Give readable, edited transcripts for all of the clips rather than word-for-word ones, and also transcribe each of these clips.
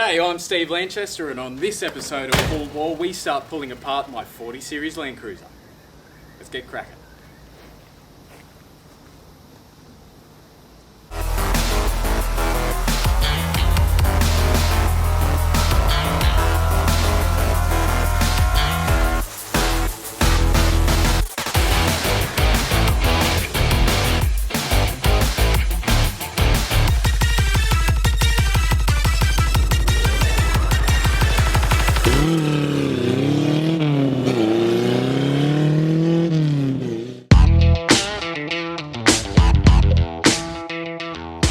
G'day, I'm Steve Lanchester, and on this episode of Full Boar, we start pulling apart my 40 Series Land Cruiser. Let's get cracking.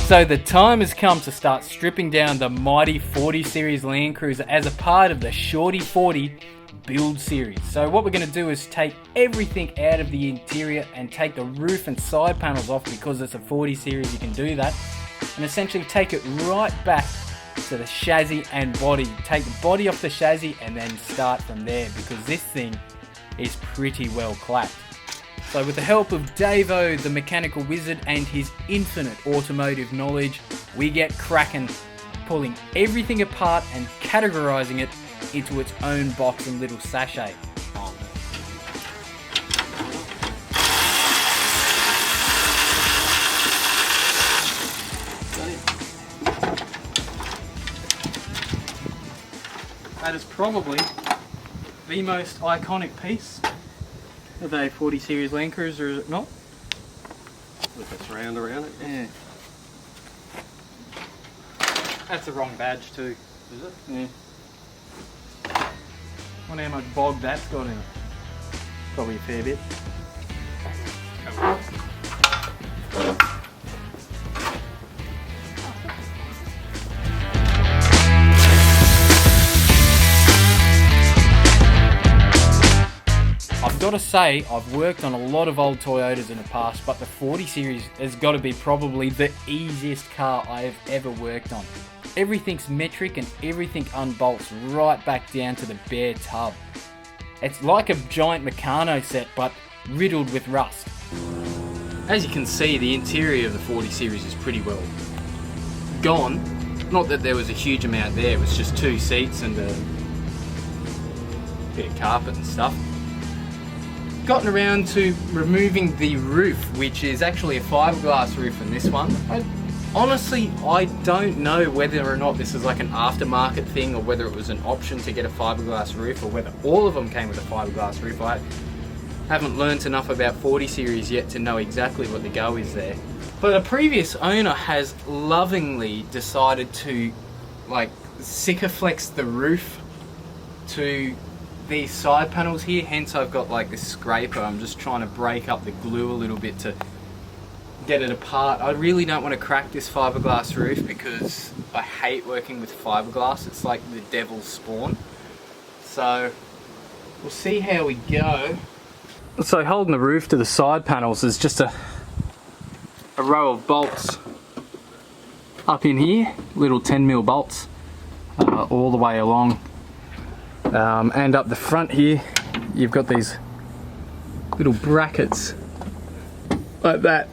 So the time has come to start stripping down the mighty 40 Series Land Cruiser as a part of the Shorty 40 build series. So what we're going to do is take everything out of the interior and take the roof and side panels off, because it's a 40 Series, you can do that, and essentially take it right back to the chassis and body. Take the body off the chassis and then start from there, because this thing is pretty well clapped. So with the help of Davo, the mechanical wizard, and his infinite automotive knowledge, we get cracking, pulling everything apart and categorizing it into its own box and little sachet. That is probably the most iconic piece of a 40 Series Land Cruiser, is it not? With a surround around it? Yeah. That's the wrong badge too. Is it? Yeah. Wonder how much bog that's got in it. Probably a fair bit. I've got to say, I've worked on a lot of old Toyotas in the past, but the 40 Series has got to be probably the easiest car I have ever worked on. Everything's metric and everything unbolts right back down to the bare tub. It's like a giant Meccano set, but riddled with rust. As you can see, the interior of the 40 Series is pretty well gone. Not that there was a huge amount there, it was just 2 seats and a bit of carpet and stuff. Gotten around to removing the roof, which is actually a fiberglass roof in this one. Honestly, I don't know whether or not this is like an aftermarket thing, or whether it was an option to get a fiberglass roof, or whether all of them came with a fiberglass roof. I haven't learnt enough about 40 Series yet to know exactly what the go is there. But a previous owner has lovingly decided to like Sikaflex the roof to these side panels here, hence I've got like this scraper. I'm just trying to break up the glue a little bit to get it apart. I really don't want to crack this fiberglass roof because I hate working with fiberglass. It's like the devil's spawn. So we'll see how we go. So holding the roof to the side panels is just a row of bolts up in here, little 10mm bolts all the way along. And up the front here, you've got these little brackets like that.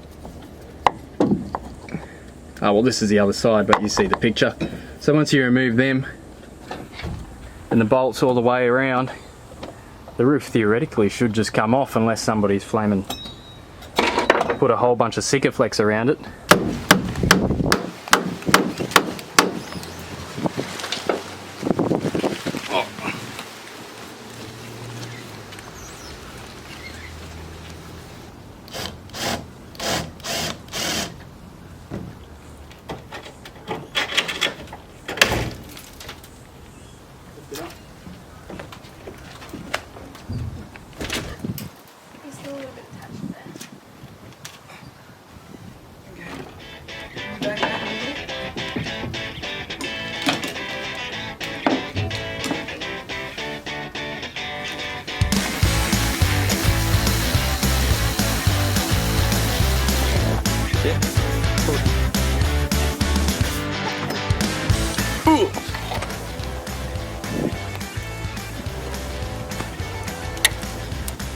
Oh, well, this is the other side, but you see the picture. So once you remove them and the bolts all the way around, the roof theoretically should just come off, unless somebody's flaming put a whole bunch of Sikaflex around it.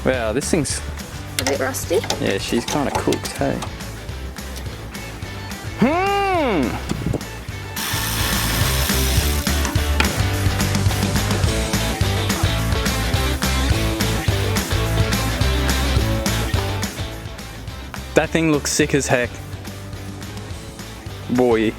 Wow, this thing's a bit rusty. Yeah, she's kind of cooked, hey. That thing looks sick as heck. Boy.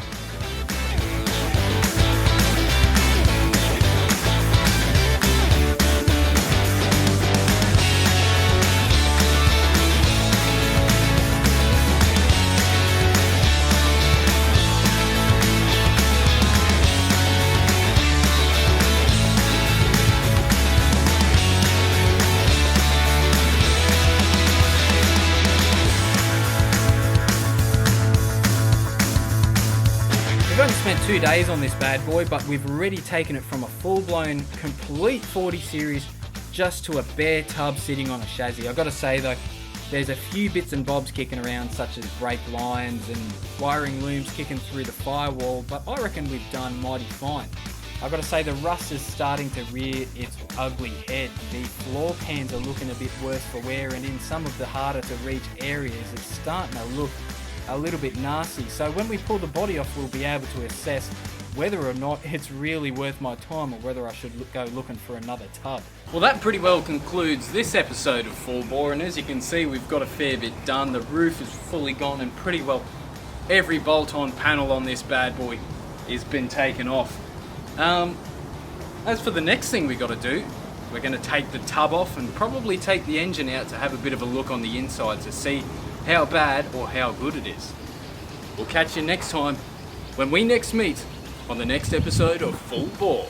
We've only spent 2 days on this bad boy, but we've already taken it from a full-blown, complete 40 series just to a bare tub sitting on a chassis. I've got to say though, there's a few bits and bobs kicking around, such as brake lines and wiring looms kicking through the firewall, but I reckon we've done mighty fine. I've got to say the rust is starting to rear its ugly head. The floor pans are looking a bit worse for wear, and in some of the harder to reach areas it's starting to look a little bit nasty. So when we pull the body off, we'll be able to assess whether or not it's really worth my time or whether I should go looking for another tub. Well, that pretty well concludes this episode of Full Bore, and as you can see, we've got a fair bit done. The roof is fully gone, and pretty well every bolt-on panel on this bad boy has been taken off. As for the next thing we got to do, we're going to take the tub off and probably take the engine out to have a bit of a look on the inside to see how bad or how good it is. We'll catch you next time when we next meet on the next episode of Full Bore.